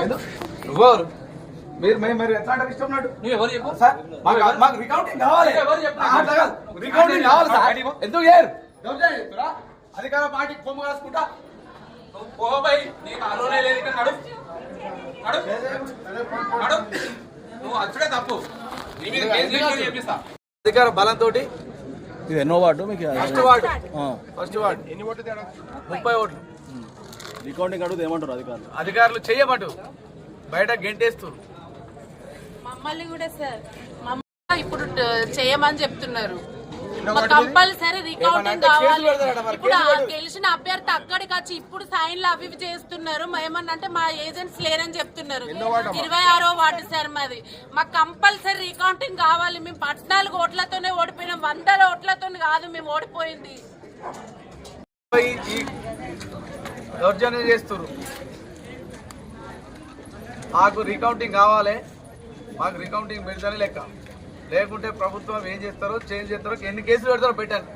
ఎవరు మీరు మరి ఎట్లా అంటే ఇష్టం ఉన్నాడు సార్ మాకు రికౌంటింగ్ కావాలి రికౌంటింగ్ కావాలి సార్ ఎందుకు చేయరు అధికార పార్టీకి కొమ్ము కాసుకుంటా తప్పు అధికార బలంతో ఇది ఎన్నో వార్డు మీకు? ఫస్ట్ వార్డు ఎన్ని ఓట్లు? 30 ఓట్లు. రికౌంటింగ్ అడుగుతుంది ఏమంటారు అధికారులు చెయ్యమంటారు, బయట గెంటేస్తారు మమ్మల్ని కూడా. సార్ మమ్మల్ని ఇప్పుడు చేయమని చెప్తున్నారు, కంపల్సరీ రికౌంటింగ్ కావాలి. ఇప్పుడు గెలిచిన అభ్యర్థి అక్కడికి వచ్చి ఇప్పుడు సైన్లు అవి చేస్తున్నారు. ఏమన్నంటే మా ఏజెంట్స్ లేరని చెప్తున్నారు. 26వ వార్డు సార్ మాది. మాకు కంపల్సరీ రికౌంటింగ్ కావాలి. మేము 14 ఓట్లతోనే ఓడిపోయినాం, 100 ఓట్లతో కాదు మేము ఓడిపోయింది. దౌర్జన్యం చేస్తున్నారు. మాకు రికౌంటింగ్ కావాలి, మాకు రికౌంటింగ్ పెడతానే లెక్క, లేకుంటే ప్రభుత్వం ఏం చేస్తారో చేంజ్ చేస్తారో ఎన్ని కేసులు పెడతారో పెట్టండి.